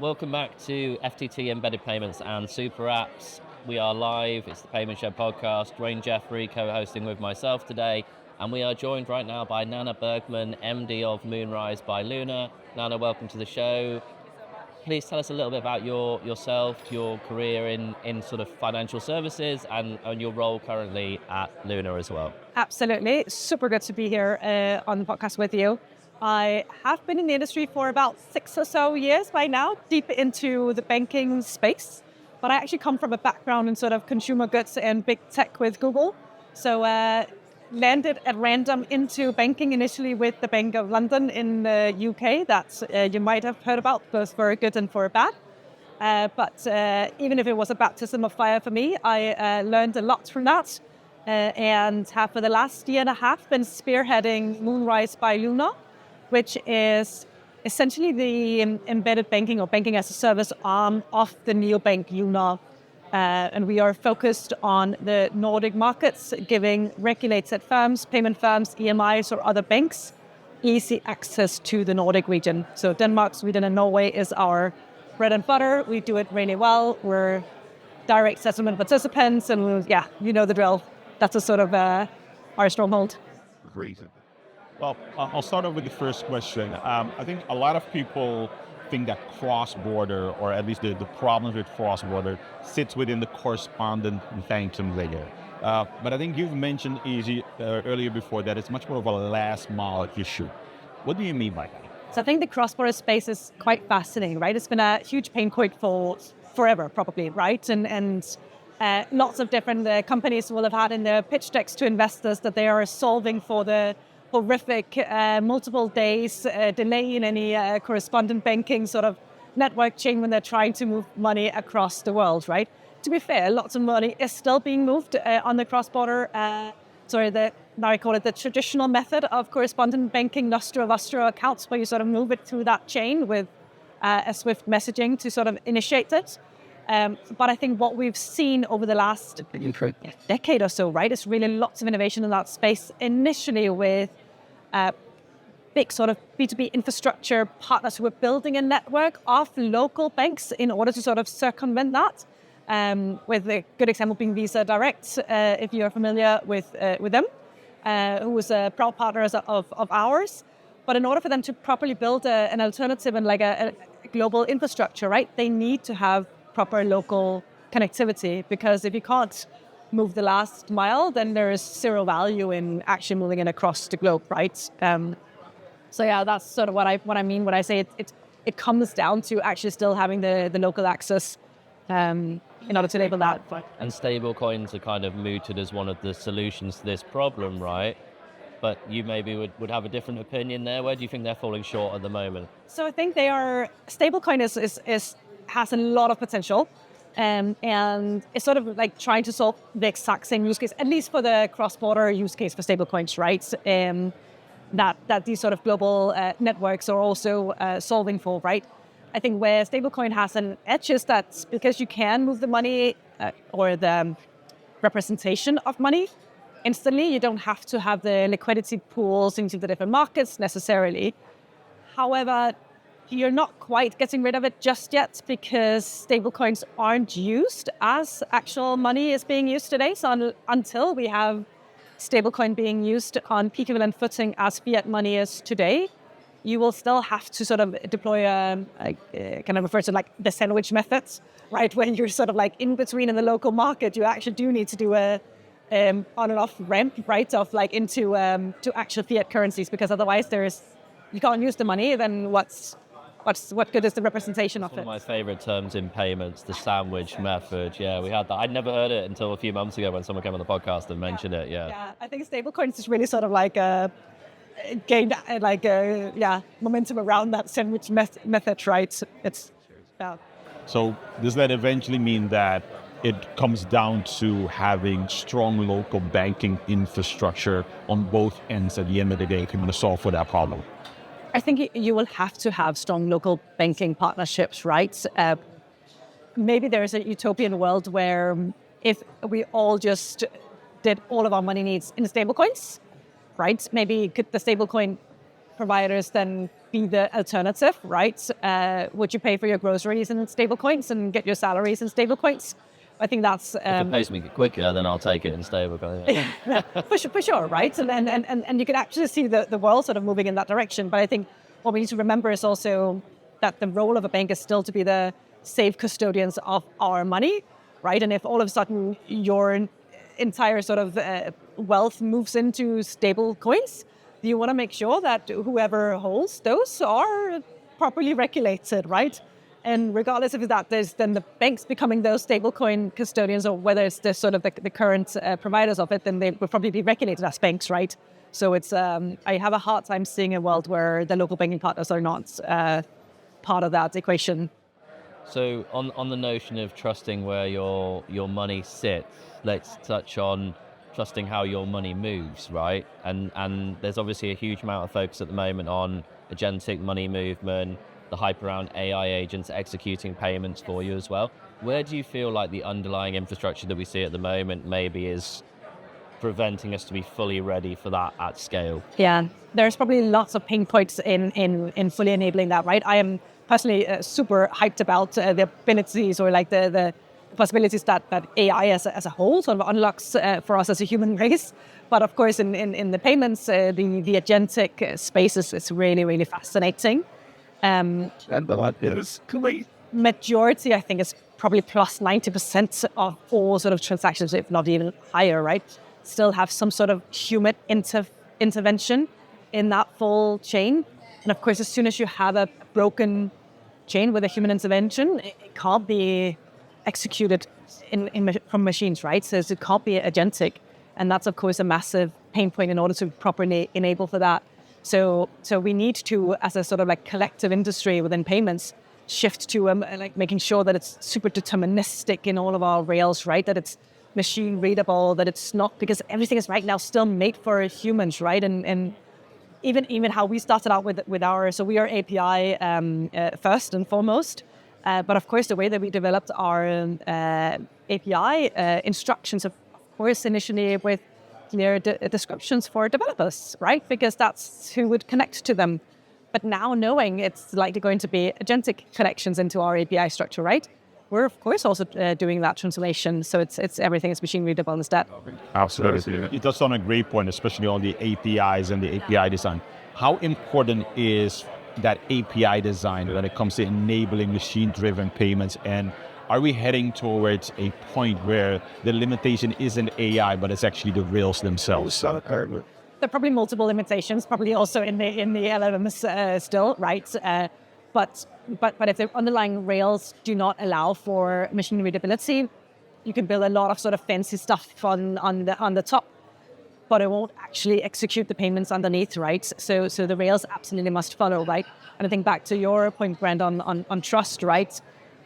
Welcome back to FTT Embedded Payments and Super Apps. We are live, it's the Payment Show podcast. Dwayne Gefferie co-hosting with myself today, and we are joined right now by Nanna Bergmann, MD of Moonrise by Lunar. Nanna, welcome to the show. Please tell us a little bit about yourself, your career in sort of financial services and your role currently at Lunar as well. Absolutely. Super good to be here on the podcast with you. I have been in the industry for about 6 or so years by now, deep into the banking space. But I actually come from a background in sort of consumer goods and big tech with Google. So landed at random into banking initially with the Bank of London in the UK. That you might have heard about, both for good and for bad. But even if it was a baptism of fire for me, I learned a lot from that. And have for the last year and a half been spearheading Moonrise by Lunar, which is essentially the embedded banking or banking as a service arm of the neobank Lunar. And we are focused on the Nordic markets, giving regulated firms, payment firms, EMIs or other banks easy access to the Nordic region. So Denmark, Sweden and Norway is our bread and butter. We do it really well. We're direct settlement participants and you know the drill. That's a sort of our stronghold. Great. Well, I'll start off with the first question. I think a lot of people think that cross-border, or at least the problems with cross-border, sits within the correspondent banking layer. But I think you've mentioned earlier before that it's much more of a last mile issue. What do you mean by that? So I think the cross-border space is quite fascinating, right? It's been a huge pain point for forever, probably, right? And lots of different companies will have had in their pitch decks to investors that they are solving for the horrific multiple days delay in any correspondent banking sort of network chain when they're trying to move money across the world, right? To be fair, lots of money is still being moved on the cross-border, now I call it the traditional method of correspondent banking, nostro accounts, where you sort of move it through that chain with a swift messaging to sort of initiate it. But I think what we've seen over the last decade or so, right, is really lots of innovation in that space, initially with big sort of B2B infrastructure partners who are building a network of local banks in order to sort of circumvent that, with a good example being Visa Direct, if you're familiar with them, who was a proud partner of ours. But in order for them to properly build an alternative and like a global infrastructure, right, they need to have proper local connectivity, because if you can't move the last mile, then there is zero value in actually moving it across the globe, right? So that's sort of what I mean when I say it comes down to actually still having the local access in order to enable that. And stablecoins are kind of mooted as one of the solutions to this problem, right? But you maybe would have a different opinion there. Where do you think they're falling short at the moment? So I think stablecoin has a lot of potential. And it's sort of like trying to solve the exact same use case, at least for the cross-border use case for stablecoins, right? That these sort of global networks are also solving for, right? I think where stablecoin has an edge is that because you can move the money or the representation of money instantly, you don't have to have the liquidity pools into the different markets necessarily. However, you're not quite getting rid of it just yet because stablecoins aren't used as actual money is being used today. So until we have stablecoin being used on peak equivalent footing as fiat money is today, you will still have to sort of deploy kind of refer to like the sandwich methods, right? When you're sort of like in between in the local market, you actually do need to do a on and off ramp, right? Of like into to actual fiat currencies, because otherwise you can't use the money. Then what good is the representation of it? One of my favorite terms in payments, the sandwich method. Yeah, we had that. I'd never heard it until a few months ago when someone came on the podcast and mentioned it. Yeah, I think stablecoins is really sort of like gained momentum around that sandwich method, right? So does that eventually mean that it comes down to having strong local banking infrastructure on both ends at the end of the day if you want to solve for that problem? I think you will have to have strong local banking partnerships, right? Maybe there is a utopian world where if we all just did all of our money needs in stablecoins, right? Maybe the stablecoin providers then be the alternative, right? Would you pay for your groceries in stablecoins and get your salaries in stablecoins? I think that's... if it pays me quicker, then I'll take it in stablecoin. Yeah. for sure, right? And you can actually see the world sort of moving in that direction. But I think what we need to remember is also that the role of a bank is still to be the safe custodians of our money, right? And if all of a sudden your entire sort of wealth moves into stable coins, you want to make sure that whoever holds those are properly regulated, right? And regardless of that, there's then the banks becoming those stablecoin custodians, or whether it's the sort of the current providers of it, then they will probably be regulated as banks, right? So it's I have a hard time seeing a world where the local banking partners are not part of that equation. So on the notion of trusting where your money sits, let's touch on trusting how your money moves, right? And there's obviously a huge amount of focus at the moment on agentic money movement, the hype around AI agents executing payments for you as well. Where do you feel like the underlying infrastructure that we see at the moment maybe is preventing us to be fully ready for that at scale? Yeah, there's probably lots of pain points in fully enabling that, right? I am personally super hyped about the abilities, or like the possibilities that AI as a whole sort of unlocks for us as a human race. But of course, in the payments, the agentic space is really, really fascinating. And majority, I think, is probably plus 90% of all sort of transactions, if not even higher, right? Still have some sort of human intervention in that full chain. And of course, as soon as you have a broken chain with a human intervention, it can't be executed from machines, right? So it can't be agentic. And that's, of course, a massive pain point in order to properly enable for that. So we need to, as a sort of like collective industry within payments, shift to like making sure that it's super deterministic in all of our rails, right? That it's machine readable, that it's not, because everything is right now still made for humans, right? And even how we started out with our, so we are API first and foremost, but of course the way that we developed our API instructions, of course, initially with clear descriptions for developers, right? Because that's who would connect to them. But now knowing it's likely going to be agentic connections into our API structure, right? We're of course also doing that translation, so it's everything is machine readable instead. Absolutely. It does on a great point, especially on the APIs and the API design. How important is that API design when it comes to enabling machine-driven payments? And are we heading towards a point where the limitation isn't AI, but it's actually the rails themselves? There are probably multiple limitations, probably also in the LLMs still, right? But if the underlying rails do not allow for machine readability, you can build a lot of sort of fancy stuff on the top, but it won't actually execute the payments underneath, right? So the rails absolutely must follow, right? And I think back to your point, Brent, on trust, right?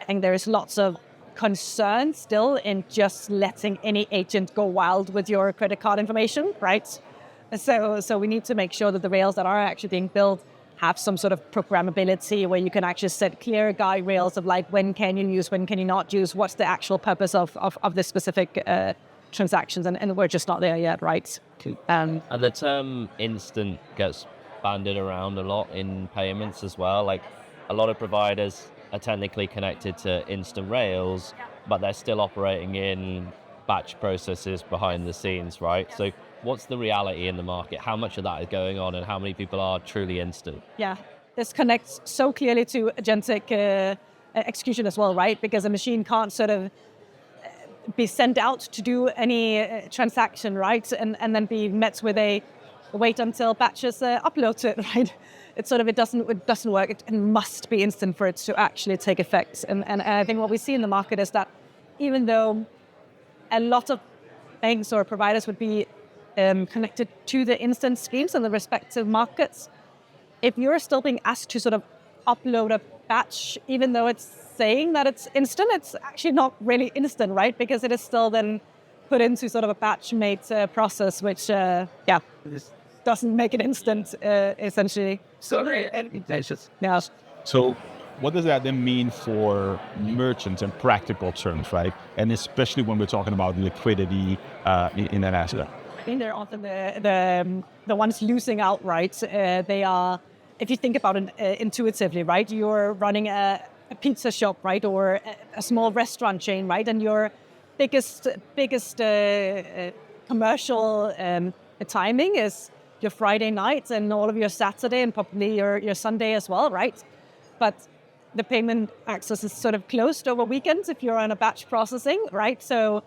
I think there is lots of concern still in just letting any agent go wild with your credit card information, right? So we need to make sure that the rails that are actually being built have some sort of programmability where you can actually set clear guide rails of like, when can you use, when can you not use, what's the actual purpose of this specific transactions, and we're just not there yet, right? And the term instant gets bandied around a lot in payments as well. Like, a lot of providers are technically connected to instant rails, but they're still operating in batch processes behind the scenes, right? So what's the reality in the market? How much of that is going on, and how many people are truly instant? Yeah, this connects so clearly to agentic execution as well, right? Because a machine can't sort of be sent out to do any transaction, right? And then be met with a wait until batches upload to it, right? It's sort of, it doesn't work. It must be instant for it to actually take effect. And I think what we see in the market is that even though a lot of banks or providers would be connected to the instant schemes in the respective markets, if you're still being asked to sort of upload a batch, even though it's saying that it's instant, it's actually not really instant, right? Because it is still then put into sort of a batch-made process, which, doesn't make it instant, essentially. Yeah. So what does that then mean for merchants in practical terms, right? And especially when we're talking about liquidity in that aspect. think they're often the ones losing out, right? They are, if you think about it intuitively, right? You're running a pizza shop, right, or a small restaurant chain, right, and your biggest commercial timing is your Friday night and all of your Saturday and probably your Sunday as well, right? But the payment access is sort of closed over weekends if you're on a batch processing, right? So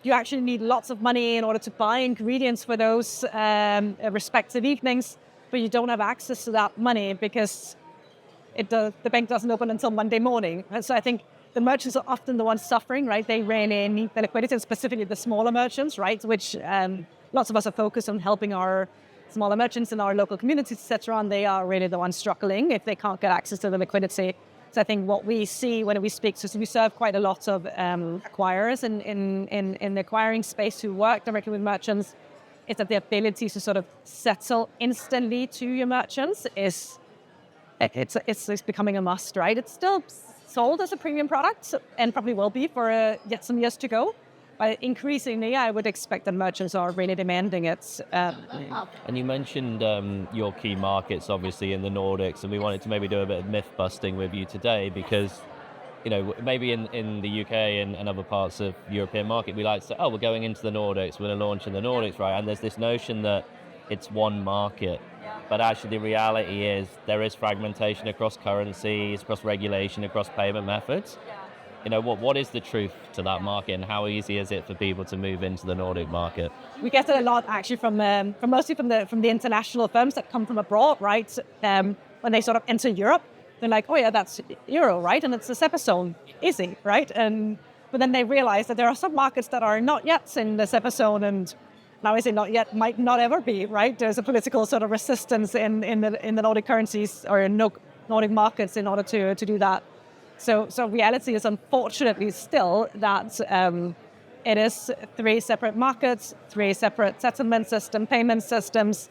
you actually need lots of money in order to buy ingredients for those respective evenings, but you don't have access to that money because the bank doesn't open until Monday morning. And so I think the merchants are often the ones suffering, right? They really need the liquidity, and specifically the smaller merchants, right? Which lots of us are focused on helping our smaller merchants in our local communities, etc. And they are really the ones struggling if they can't get access to the liquidity. So I think what we see when we speak, so we serve quite a lot of acquirers in the acquiring space who work directly with merchants, is that the ability to sort of settle instantly to your merchants is it's becoming a must, right? It's still sold as a premium product and probably will be for yet some years to go. But increasingly, I would expect that merchants are really demanding it. And you mentioned your key markets, obviously, in the Nordics, and we wanted to maybe do a bit of myth busting with you today because, you know, maybe in the UK and other parts of European market, we like to say, oh, we're going into the Nordics, we're going to launch in the Nordics, right? And there's this notion that it's one market. But actually the reality is there is fragmentation across currencies, across regulation, across payment methods. You know, what is the truth to that market, and how easy is it for people to move into the Nordic market? We get it a lot actually from mostly from the international firms that come from abroad, right? When they sort of enter Europe, they're like, oh yeah, that's Euro, right? And it's a SEPA zone, easy, right? But then they realize that there are some markets that are not yet in the SEPA zone, and now I say not yet, might not ever be, right? There's a political sort of resistance in the Nordic currencies or in Nordic markets in order to do that. So reality is unfortunately still that it is 3 separate markets, 3 separate settlement system, payment systems.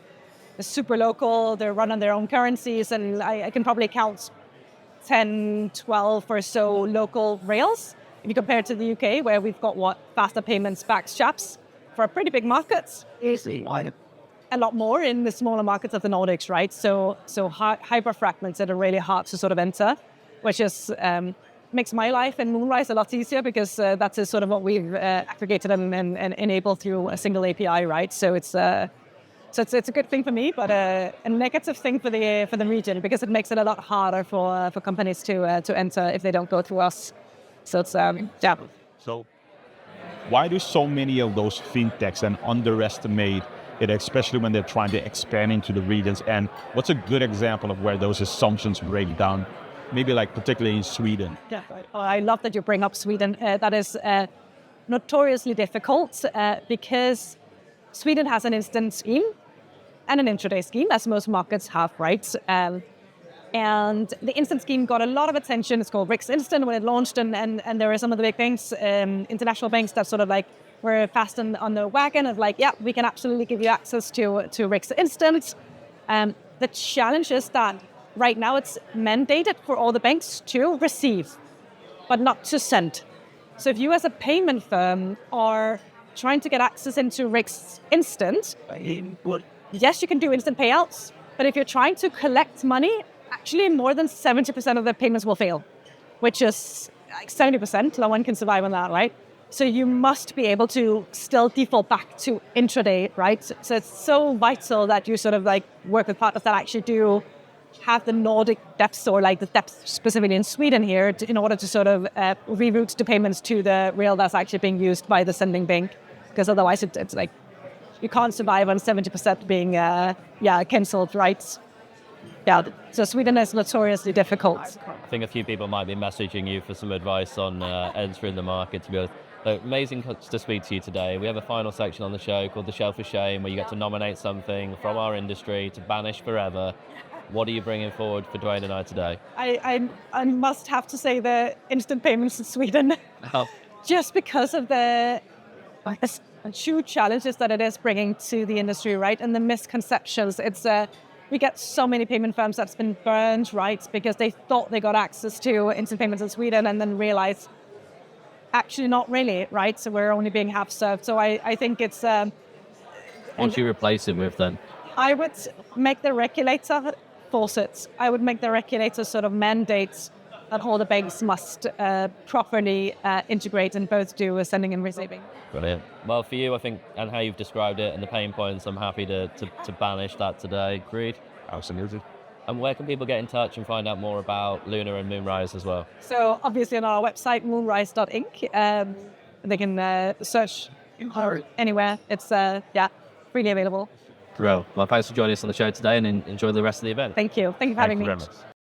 They're super local, they're run on their own currencies, and I can probably count 10, 12 or so local rails. If you compare it to the UK, where we've got faster payments, backs, chaps, for pretty big markets. Easy. A lot more in the smaller markets of the Nordics, right? So hyper fragments that are really hard to sort of enter, which is makes my life in Moonrise a lot easier because that is sort of what we've aggregated and enabled through a single API, right? So it's a good thing for me, but a negative thing for the region because it makes it a lot harder for companies to enter if they don't go through us. So it's yeah. So why do so many of those fintechs and underestimate it, especially when they're trying to expand into the regions? And what's a good example of where those assumptions break down? Maybe like particularly in Sweden. Yeah, right. Oh, I love that you bring up Sweden. That is notoriously difficult because Sweden has an instant scheme and an intraday scheme, as most markets have, right? And the instant scheme got a lot of attention. It's called Rix Instant when it launched, and there are some of the big banks, international banks that sort of like were fast on the wagon of like, yeah, we can absolutely give you access to Rix Instant. The challenge is that right now it's mandated for all the banks to receive, but not to send. So if you as a payment firm are trying to get access into Rix Instant, yes, you can do instant payouts, but if you're trying to collect money, actually more than 70% of the payments will fail, which is like 70%. No one can survive on that, right? So you must be able to still default back to intraday, right? So it's so vital that you sort of like work with partners that actually do have the Nordic depths, or like the depths specifically in Sweden here, in order to sort of reroute the payments to the rail that's actually being used by the sending bank, because otherwise it's like you can't survive on 70% being cancelled, right? Yeah, so Sweden is notoriously difficult. I think a few people might be messaging you for some advice on entering the market, to be honest. So amazing to speak to you today. We have a final section on the show called the Shelf of Shame, where you get to nominate something from our industry to banish forever. What are you bringing forward for Dwayne and I today? I must have to say the instant payments in Sweden. Oh. Just because of the huge challenges that it is bringing to the industry, right? And the misconceptions. We get so many payment firms that's been burned, right? Because they thought they got access to instant payments in Sweden and then realized actually not really, right? So we're only being half served. So I think it's What do you replace it with then? I would make the regulator force it. I would make the regulator sort of mandate that all the banks must properly integrate and both do sending and receiving. Brilliant. Well, for you, I think, and how you've described it and the pain points, I'm happy to banish that today. Agreed. Absolutely. And where can people get in touch and find out more about Lunar and Moonrise as well? So obviously on our website, moonrise.inc, they can search anywhere. It's freely available. Well, thanks for joining us on the show today and enjoy the rest of the event. Thank you. Thank you for having me. Thank you very much.